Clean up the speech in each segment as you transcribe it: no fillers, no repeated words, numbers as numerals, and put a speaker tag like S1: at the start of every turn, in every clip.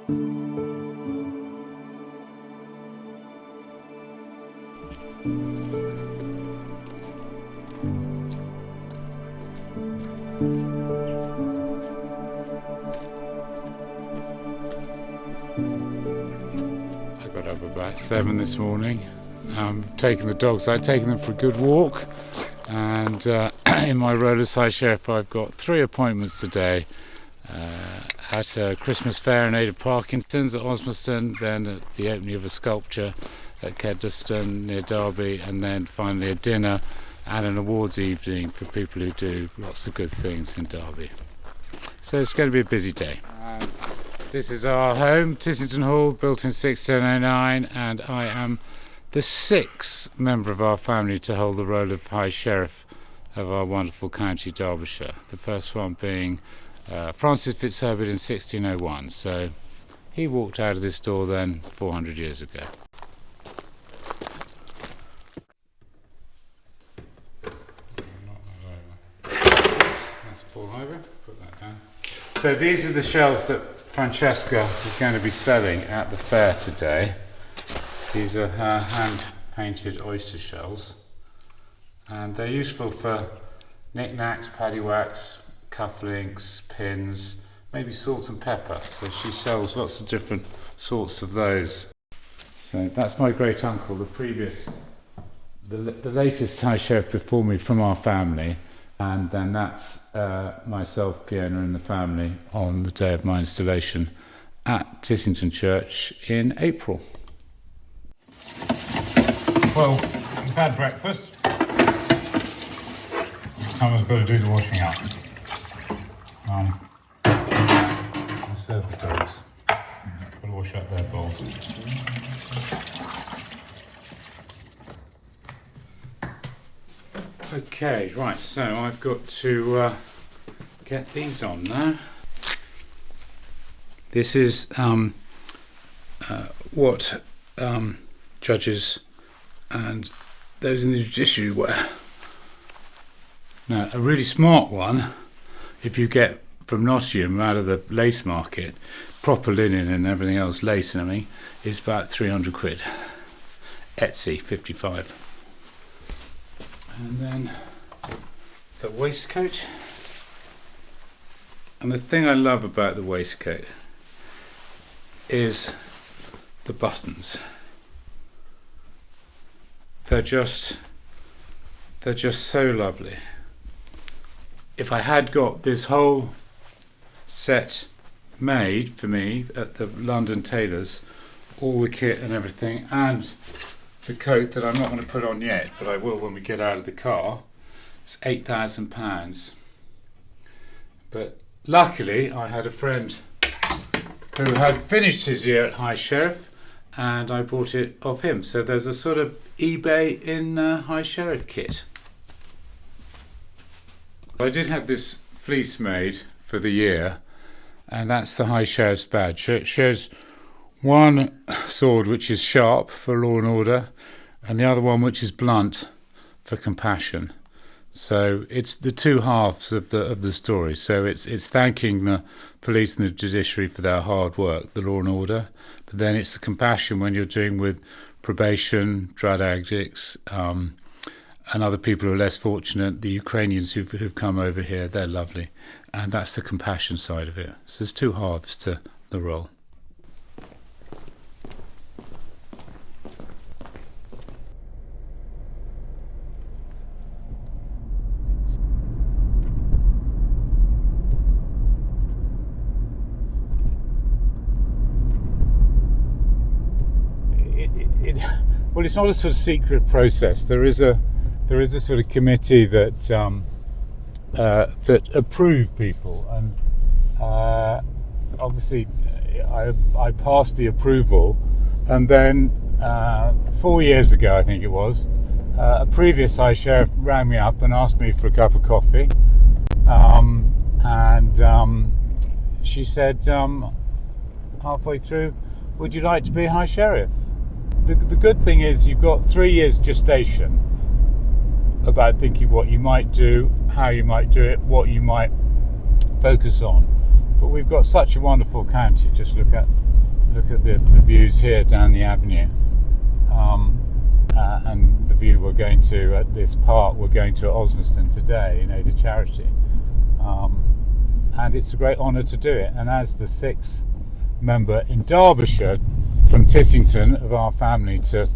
S1: I got up about 7 this morning. Taking the dogs, I'd taken them for a good walk, and in my role as High Sheriff I've got 3 appointments today, at a Christmas fair in aid of Parkinson's at Osmaston, then at the opening of a sculpture at Kedleston near Derby, and then finally a dinner and an awards evening for people who do lots of good things in Derby. So it's going to be a busy day. This is our home, Tissington Hall, built in 1609, and I am the 6th member of our family to hold the role of High Sheriff of our wonderful county Derbyshire. The first one being Francis FitzHerbert in 1601, so he walked out of this door then 400 years ago. That's pull over, put that down. So these are the shells that Francesca is going to be selling at the fair today. These are her hand-painted oyster shells, and they're useful for knick-knacks, paddywhacks, cufflinks, pins, maybe salt and pepper. So she sells lots of different sorts of those. So that's my great uncle, the latest High Sheriff before me from our family, and then that's myself, Fiona, and the family on the day of my installation at Tissington Church in April. Well, we've had breakfast. Someone's got to do the washing up. And serve the dogs. Got to wash up their bowls. Okay, right, so I've got to get these on now. This is what judges and those in the judiciary wear. Now, a really smart one, if you get from Nottingham out of the lace market, proper linen and everything else, lace and everything, is about 300 quid. Etsy, 55. And then the waistcoat. And the thing I love about the waistcoat is the buttons. They're just so lovely. If I had got this whole set made for me at the London tailors, all the kit and everything, and the coat that I'm not going to put on yet, but I will when we get out of the car, it's £8,000. But luckily I had a friend who had finished his year at High Sheriff, and I bought it off him. So there's a sort of eBay in High Sheriff kit. I did have this fleece made for the year, and that's the High Sheriff's badge. It shows one sword which is sharp for law and order, and the other one which is blunt for compassion. So it's the two halves of the story. So it's thanking the police and the judiciary for their hard work, the law and order, but then it's the compassion when you're dealing with probation, drug addicts, and other people who are less fortunate. The Ukrainians who've come over here, they're lovely, and that's the compassion side of it. So there's two halves to the role. Well, it's not a sort of secret process. There is a sort of committee that that approve people, and obviously I passed the approval, and then 4 years ago, I think it was, a previous High Sheriff rang me up and asked me for a cup of coffee, and she said halfway through, "Would you like to be High Sheriff?" The good thing is you've got 3 years gestation about thinking what you might do, how you might do it, what you might focus on. but we've got such a wonderful county. Just look at the views here down the avenue, and the view we're going to at this park. We're going to at Osmaston today in aid of charity, and it's a great honour to do it. And as the 6th member in Derbyshire from Tissington of our family to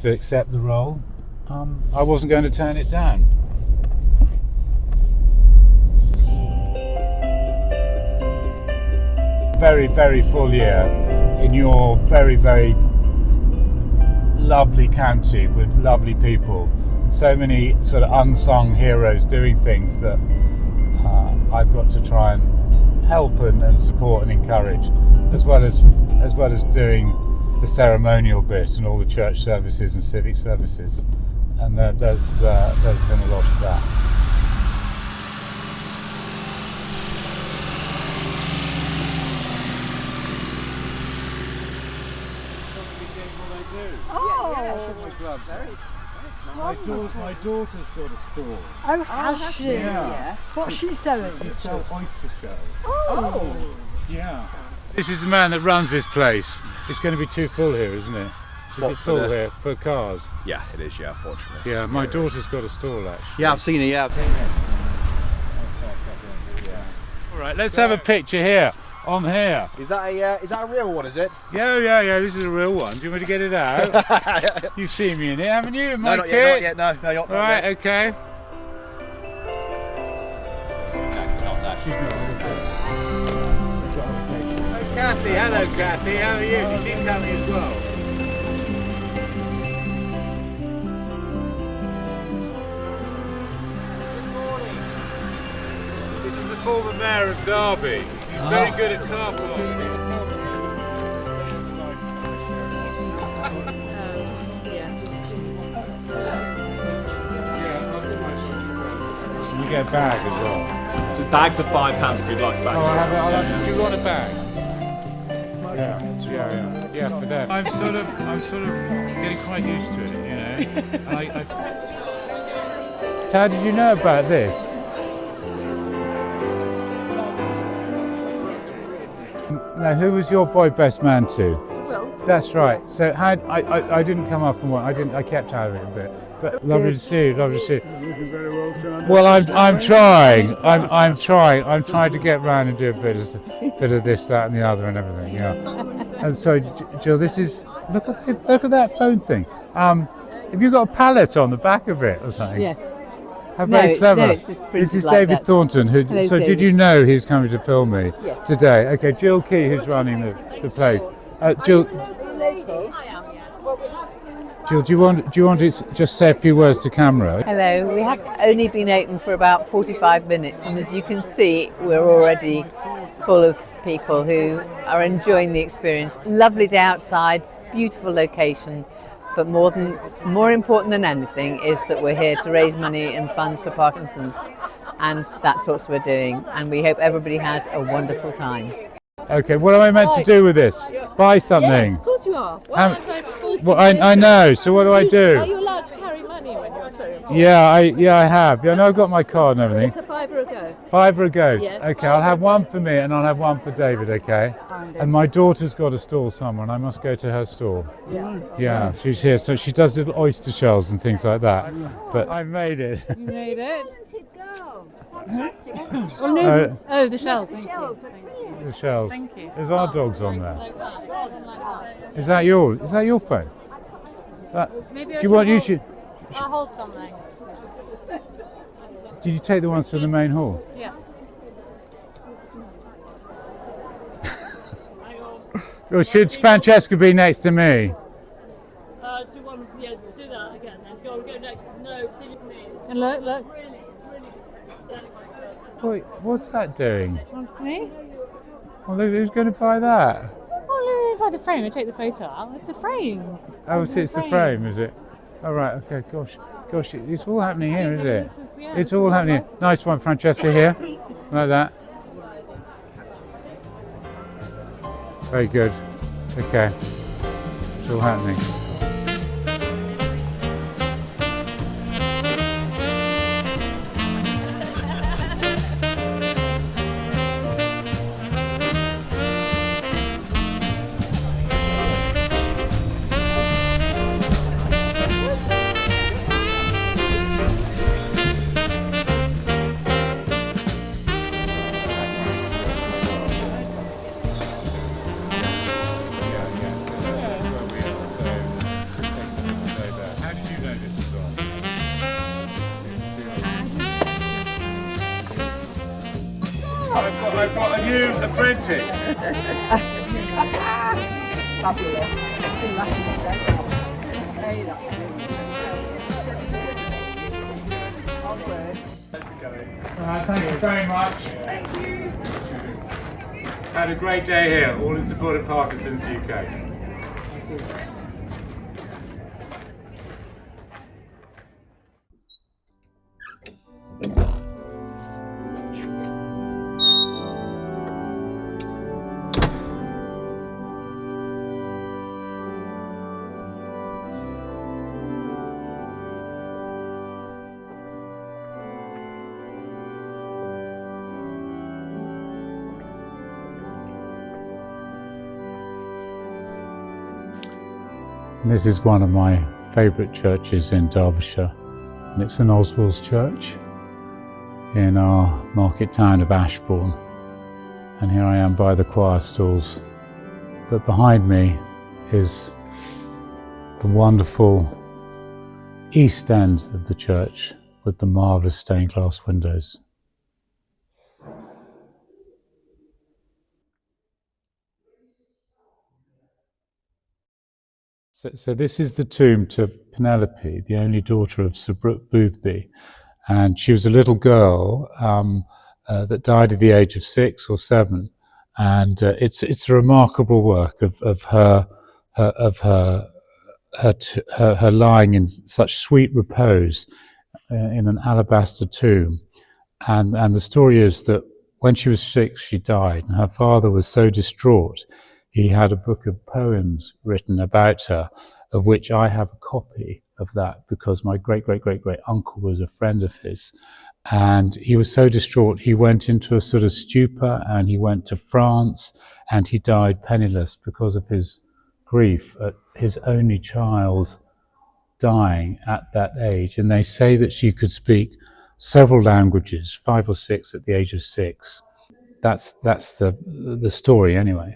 S1: accept the role, I wasn't going to turn it down. Very, very full year in your very, very lovely county with lovely people. So many sort of unsung heroes doing things that I've got to try and help and support and encourage, as well as doing the ceremonial bit and all the church services and civic services. And there's been a lot of that. My daughter's got a store.
S2: Oh, has she?
S1: Yeah.
S2: What's she selling?
S1: She sells oyster shells.
S2: Oh.
S1: Yeah. This is the man that runs this place. It's going to be too full here, isn't it? Is it full here for cars?
S3: Yeah, it is, yeah, fortunately.
S1: Yeah, my daughter's got a stall actually.
S3: Yeah, I've seen it, yeah.
S1: All right, let's have a picture here. On here.
S3: Is that a real one, is it?
S1: Yeah, this is a real one. Do you want me to get it out? You've seen me in it, haven't you?
S3: No, not yet, no, not yet.
S1: Right, okay. Kathy, hello Kathy, how are you? Did she come as well? This is the former mayor of Derby. He's very good at car following. You get a bag as well.
S4: The bags are £5 if you'd like bags.
S1: Do you want a bag? Yeah, for them. I'm sort of getting quite used to it, you know. How did you know about this? Now, who was your boy best man to?
S2: Will.
S1: That's right. So I didn't come up and I kept out of it a bit. But lovely to see you. Lovely to see you.
S5: Looking very well turned.
S1: Well, I'm trying. I'm trying to get round and do a bit of this, that, and the other, and everything. Yeah. And so, Jill, this is look at that phone thing. Have you got a palette on the back of it or something?
S2: Yes.
S1: How very clever.
S2: No, it's just
S1: This is
S2: like
S1: David
S2: that.
S1: Thornton.
S2: Hello,
S1: So
S2: David.
S1: did you know he was coming to film me
S2: Yes.
S1: today? Okay, Jill Key, who's running the place. Jill, do you want to just say a few words to camera?
S6: Hello, we have only been open for about 45 minutes, and as you can see, we're already full of people who are enjoying the experience. Lovely day outside, beautiful location, but more important than anything is that we're here to raise money and funds for Parkinson's, and that's what we're doing, and we hope everybody has a wonderful time.
S1: Okay, what am I meant to do with this? Buy something?
S7: Yes, of course you are. Why aren't I forcing
S1: Well, I
S7: you?
S1: know. So what do I do?
S7: Are you allowed to carry money when you're so important?
S1: Yeah, I have. Yeah, no, I've got my card and everything.
S7: It's a £5 a go.
S1: £5 a go.
S7: Yes,
S1: Okay, I'll have
S7: £5
S1: one for me and I'll have one for David. Okay. And my daughter's got a stall somewhere, and I must go to her stall. Yeah, she's here, so she does little oyster shells and things like that. But I made it.
S7: You made it.
S2: Go. Fantastic.
S7: The shells.
S2: The shells are brilliant.
S1: The shells.
S7: Thank you.
S1: There's our dogs on there. Is that yours? Is that your phone?
S7: Maybe
S1: Do you want? You should.
S7: I'll hold something.
S1: Did you take the ones from the main hall?
S7: Yeah.
S1: Or should Francesca be next to me?
S8: Do you want to do that again then? Go next. No, see me.
S7: And look.
S1: Wait, what's that doing?
S7: That's me.
S1: Well, who's going to buy that?
S7: Oh, no, by the frame. I take the photo out. It's the frames.
S1: Oh, so it's the frame, is it? Oh, right, okay, gosh, it's all happening here, is it? It's all happening here. Nice one, Francesca, here. Like that. Very good. Okay. It's all happening. I've got a new apprentice.
S2: Fabulous.
S1: Thank you very much. Thank you. Had a great day here, all in support of Parkinson's UK. This is one of my favourite churches in Derbyshire, and it's an Oswald's church in our market town of Ashbourne. And here I am by the choir stalls, but behind me is the wonderful east end of the church with the marvellous stained glass windows. So this is the tomb to Penelope, the only daughter of Sir Brooke Boothby, and she was a little girl that died at the age of 6 or 7, and it's a remarkable work of her lying in such sweet repose in an alabaster tomb, and the story is that when she was 6 she died, and her father was so distraught. He had a book of poems written about her, of which I have a copy of that because my great-great-great-great-uncle was a friend of his. And he was so distraught, he went into a sort of stupor and he went to France and he died penniless because of his grief at his only child dying at that age. And they say that she could speak several languages, 5 or 6 at the age of 6. That's the story anyway.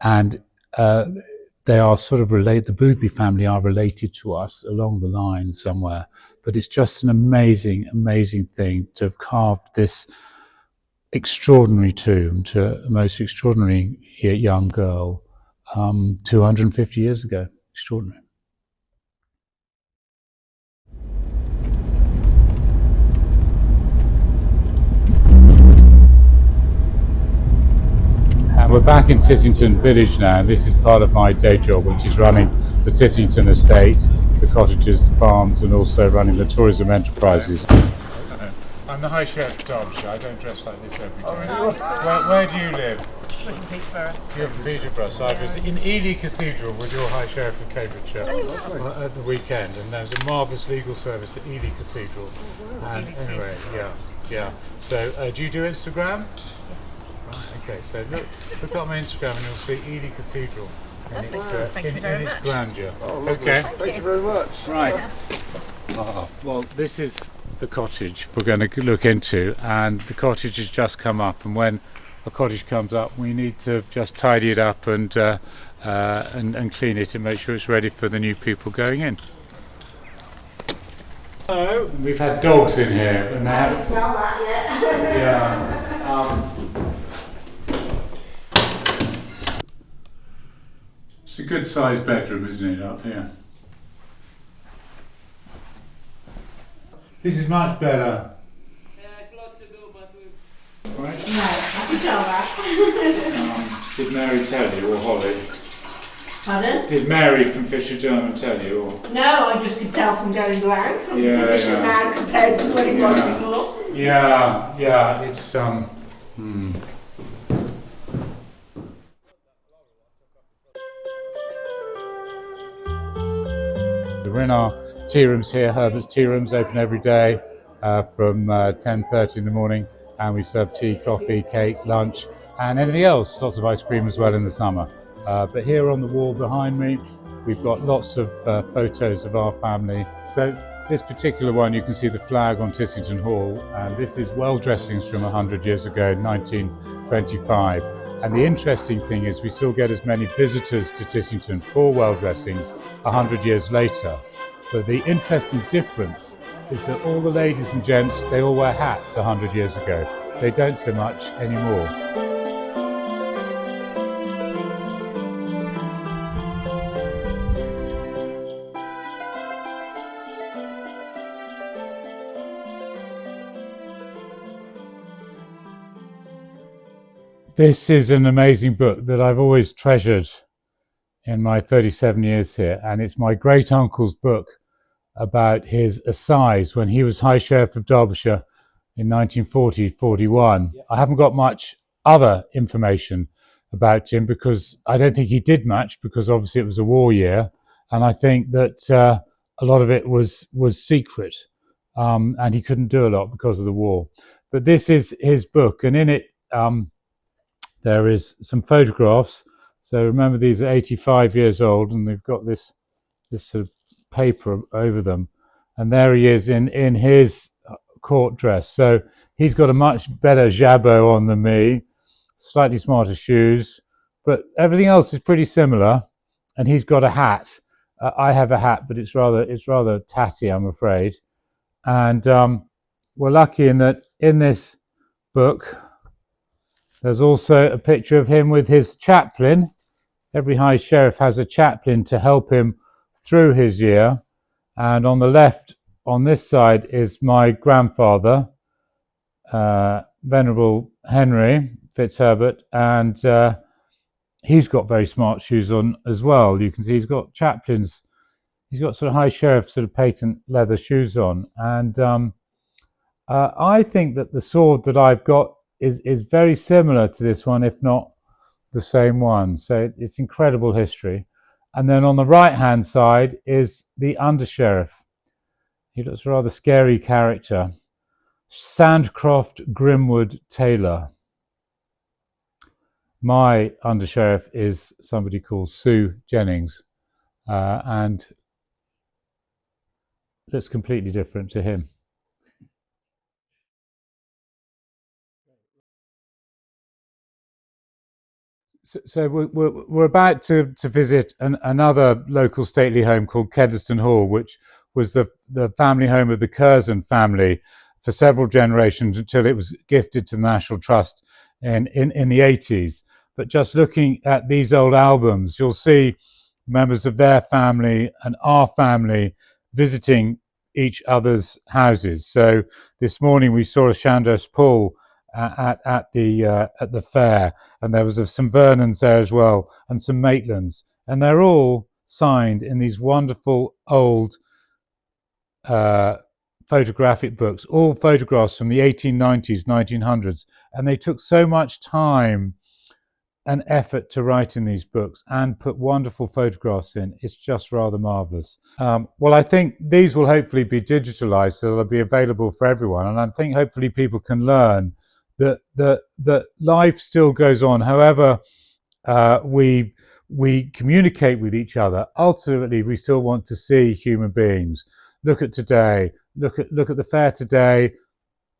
S1: And they are sort of related, the Boothby family are related to us along the line somewhere. But it's just an amazing, amazing thing to have carved this extraordinary tomb to a most extraordinary young girl 250 years ago. Extraordinary. We're back in Tissington village now. This is part of my day job, which is running the Tissington Estate, the cottages, the farms, and also running the tourism enterprises. I'm the High Sheriff of Derbyshire. I don't dress like this every day. Where do you live?
S6: We're from Peterborough.
S1: You're from Peterborough. So I was in Ely Cathedral with your High Sheriff of Cambridgeshire at the weekend, and there's a marvellous legal service at Ely Cathedral. And anyway, yeah. So do you do Instagram? Okay, so look at my Instagram and you'll see Ely Cathedral in its grandeur. Okay.
S3: Thank you very much.
S1: Right. Well, this is the cottage we're going to look into, and the cottage has just come up, and when a cottage comes up we need to just tidy it up and clean it and make sure it's ready for the new people going in. So, we've had dogs in here and they haven't smelled that yet. Yeah. It's a good sized bedroom, isn't it, up here? This is much better.
S8: Yeah, it's a lot to do, but
S1: Right?
S2: No, I can tell that.
S1: Did Mary tell you, or Holly?
S2: Pardon?
S1: Did Mary from Fisher German tell you, or?
S2: No, I just could tell from going around from the condition now compared to what it was before.
S1: Yeah, it's We're in our tea rooms here, Herbert's Tea Rooms, open every day from 10:30 in the morning, and we serve tea, coffee, cake, lunch, and anything else. Lots of ice cream as well in the summer. But here on the wall behind me, we've got lots of photos of our family. So this particular one, you can see the flag on Tissington Hall, and this is well dressings from 100 years ago, 1925. And the interesting thing is we still get as many visitors to Tissington for well dressings 100 years later. But the interesting difference is that all the ladies and gents, they all wear hats 100 years ago. they don't so much anymore. This is an amazing book that I've always treasured in my 37 years here, and it's my great uncle's book about his assize when he was High Sheriff of Derbyshire in 1940-41. I haven't got much other information about him because I don't think he did much, because obviously it was a war year, and I think that a lot of it was secret, and he couldn't do a lot because of the war. But this is his book, and in it there is some photographs. So remember, these are 85 years old, and they've got this sort of paper over them. And there he is in his court dress. So he's got a much better jabot on than me, slightly smarter shoes, but everything else is pretty similar. And he's got a hat. I have a hat, but it's rather tatty, I'm afraid. And we're lucky in that in this book, there's also a picture of him with his chaplain. Every High Sheriff has a chaplain to help him through his year. And on the left, on this side, is my grandfather, Venerable Henry FitzHerbert, and he's got very smart shoes on as well. You can see he's got chaplains. He's got sort of High Sheriff sort of patent leather shoes on. And I think that the sword that I've got is very similar to this one, if not the same one. So it's incredible history. And then on the right-hand side is the under-sheriff. He looks a rather scary character. Sandcroft Grimwood Taylor. My under-sheriff is somebody called Sue Jennings, and looks completely different to him. So we're about to visit another local stately home called Kedleston Hall, which was the family home of the Curzon family for several generations until it was gifted to the National Trust in the 80s. But just looking at these old albums, you'll see members of their family and our family visiting each other's houses. So this morning we saw a Chandos Pool at the fair, and there was some Vernons there as well, and some Maitlands, and they're all signed in these wonderful old photographic books, all photographs from the 1890s, 1900s, and they took so much time and effort to write in these books and put wonderful photographs in. It's just rather marvellous. Well, I think these will hopefully be digitalised, so they'll be available for everyone, and I think hopefully people can learn that life still goes on. However we communicate with each other, ultimately we still want to see human beings. Look at today, look at the fair today,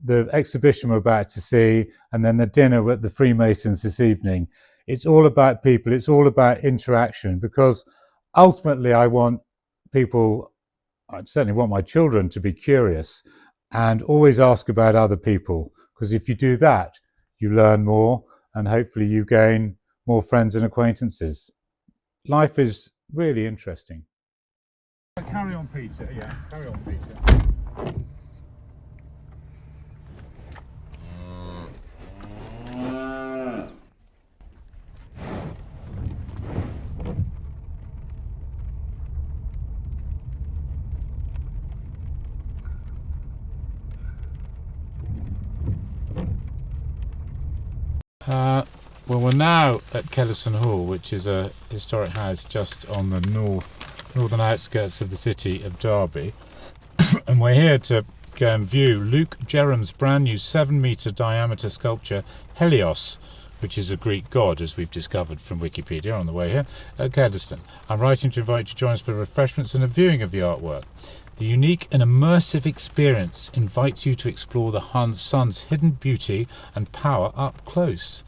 S1: the exhibition we're about to see, and then the dinner with the Freemasons this evening. It's all about people, it's all about interaction, because ultimately I certainly want my children to be curious and always ask about other people. Because if you do that, you learn more, and hopefully you gain more friends and acquaintances. Life is really interesting. Carry on, Peter. Yeah, carry on, Peter. Well, we're now at Kedleston Hall, which is a historic house just on the northern outskirts of the city of Derby. And we're here to go and view Luke Jerram's brand new 7-metre diameter sculpture Helios, which is a Greek god, as we've discovered from Wikipedia on the way here, at Kedleston. I'm writing to invite you to join us for refreshments and a viewing of the artwork. The unique and immersive experience invites you to explore the sun's hidden beauty and power up close.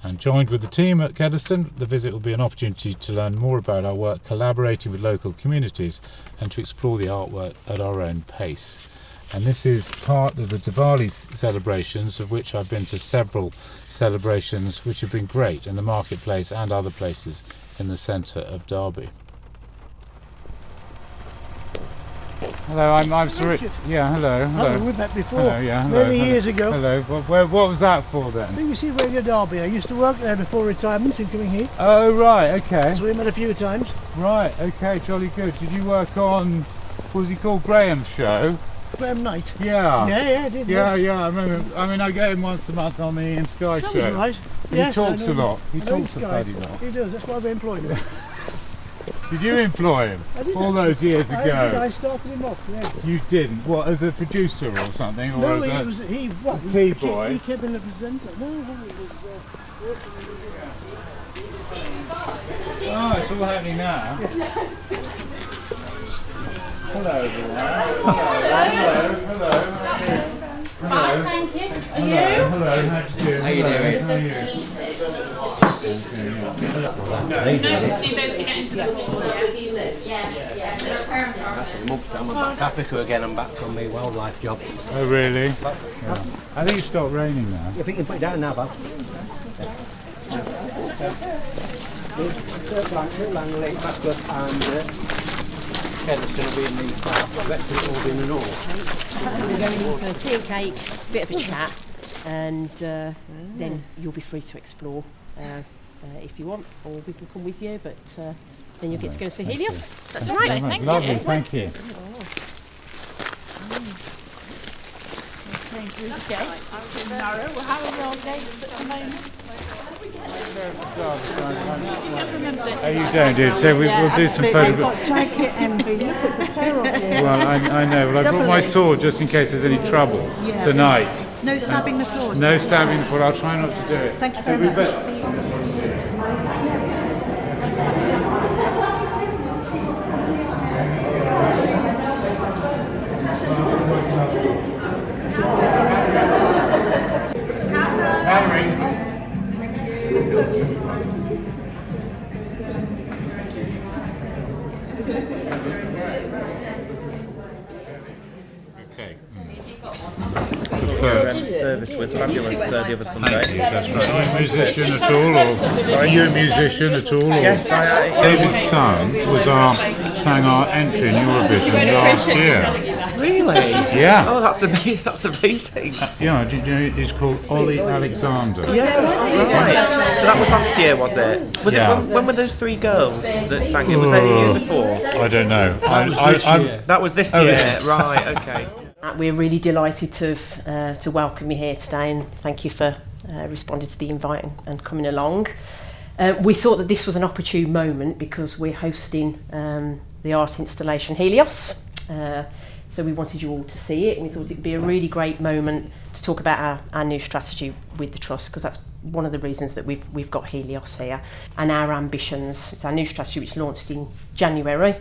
S1: And joined with the team at Kedleston, the visit will be an opportunity to learn more about our work, collaborating with local communities, and to explore the artwork at our own pace. And this is part of the Diwali celebrations, of which I've been to several celebrations which have been great in the marketplace and other places in the centre of Derby. Hello, I'm Sir Richard. Yeah, hello.
S5: Hello, we met before.
S1: Hello, yeah, hello.
S5: Many years ago.
S1: Hello. What was that for then?
S5: BBC Radio Derby. I used to work there before retirement and coming here.
S1: Oh, right, okay.
S5: So we met a few times.
S1: Right, okay, jolly good. Did you work on, what was he called, Graham's show?
S5: Graham Knight.
S1: Yeah.
S5: Yeah, I did.
S1: Yeah, I remember. I mean, I get him once a month on the Ian Sky
S5: That
S1: show.
S5: was right.
S1: He
S5: Yes,
S1: talks
S5: I know
S1: a lot. He
S5: I know
S1: talks a
S5: this guy.
S1: bloody lot.
S5: He does, that's why we employed him.
S1: Did you employ him
S5: I did
S1: all
S5: actually.
S1: those years ago?
S5: I started him off, yeah.
S1: You didn't? What, as a producer or something? Or
S5: No,
S1: as
S5: he was, he
S1: boy?
S5: He kept being a presenter. No, he was working in
S1: Oh, it's all happening now. Hello, everyone. Hello.
S8: Fine, thank you. Are you?
S1: Hello. How you doing? How are you?
S8: No, need those to get into that.
S9: I'm back to Africa again. I'm back from my wildlife job.
S1: Oh, really? Yeah. I think it's stopped raining now.
S9: I think you can put it down now, Bob. Little Langley, Backwood and Kedleston will be in the breakfast will be in the north.
S10: We're going in for tea and cake, bit of a chat, and then you'll be free to explore if you want, or we can come with you, but then you'll get to go and see Helios. That's all right.
S1: Lovely, thank you. Oh, you don't do it. So we'll do some photographs.
S2: Jacket envy. Look at the pair of you.
S1: Well, I know. Well, I brought my sword just in case there's any trouble tonight.
S2: No stabbing the floor.
S1: No stabbing the floor. I'll try not to do it.
S2: Thank you very much.
S1: Okay.
S11: Service was fabulous the other Sunday.
S1: Thank you, that's right. Are you a musician at all? Or are you a musician at all? Or?
S11: Yes,
S1: David's son sang our entry in Eurovision last year.
S11: Really?
S1: Yeah.
S11: Oh, that's amazing.
S1: Yeah, do you know he's called Ollie Alexander?
S11: Yes, right. So that was last year, was it? Was it when were those three girls that sang it? Was they the year before?
S1: I don't know.
S11: That was this year. Right, okay.
S10: We're really delighted to welcome you here today, and thank you for responding to the invite and coming along. We thought that this was an opportune moment because we're hosting the art installation Helios. So we wanted you all to see it, and we thought it'd be a really great moment to talk about our new strategy with the Trust, because that's one of the reasons that we've got Helios here, and our ambitions. It's our new strategy which launched in January,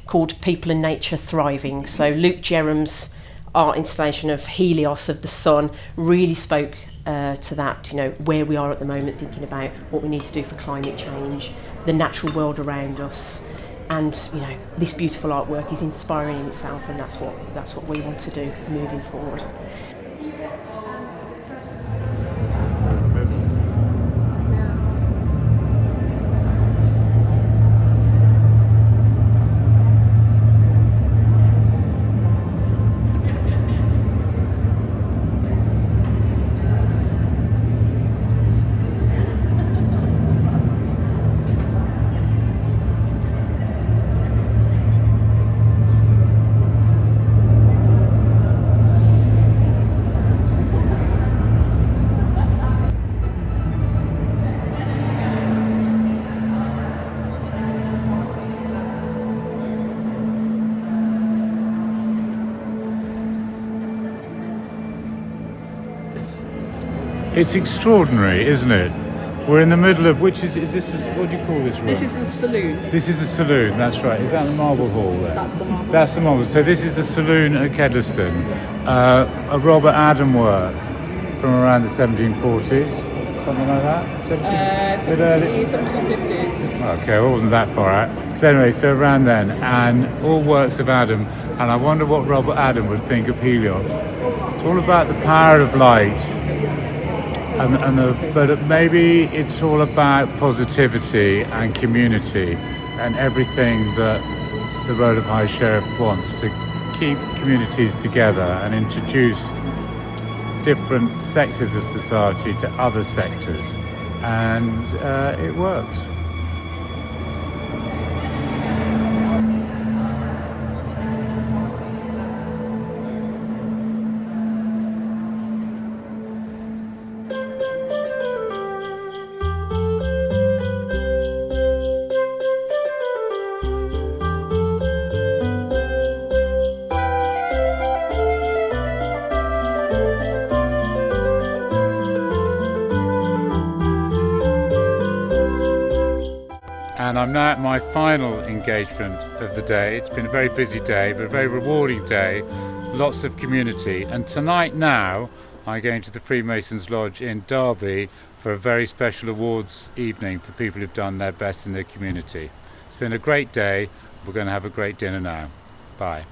S10: called People and Nature Thriving. So Luke Jerram's art installation of Helios, of the sun, really spoke to that, where we are at the moment, thinking about what we need to do for climate change, the natural world around us. And this beautiful artwork is inspiring in itself, and that's what we want to do moving forward.
S1: It's extraordinary, isn't it? We're in the middle of, what do you call this room?
S12: This is the saloon.
S1: This is the saloon, that's right. Is that the marble hall there?
S12: That's the marble.
S1: That's the marble. So this is the saloon at Kedleston. A Robert Adam work from around the 1740s, something like that?
S12: 1750s.
S1: Okay, well, it wasn't that far out. So anyway, so around then, and all works of Adam and I wonder what Robert Adam would think of Helios. It's all about the power of light, but maybe it's all about positivity and community and everything that the Road of High Sheriff wants, to keep communities together and introduce different sectors of society to other sectors, and it works. And I'm now at my final engagement of the day. It's been a very busy day, but a very rewarding day. Lots of community. And tonight now, I'm going to the Freemasons Lodge in Derby for a very special awards evening for people who've done their best in their community. It's been a great day. We're going to have a great dinner now. Bye.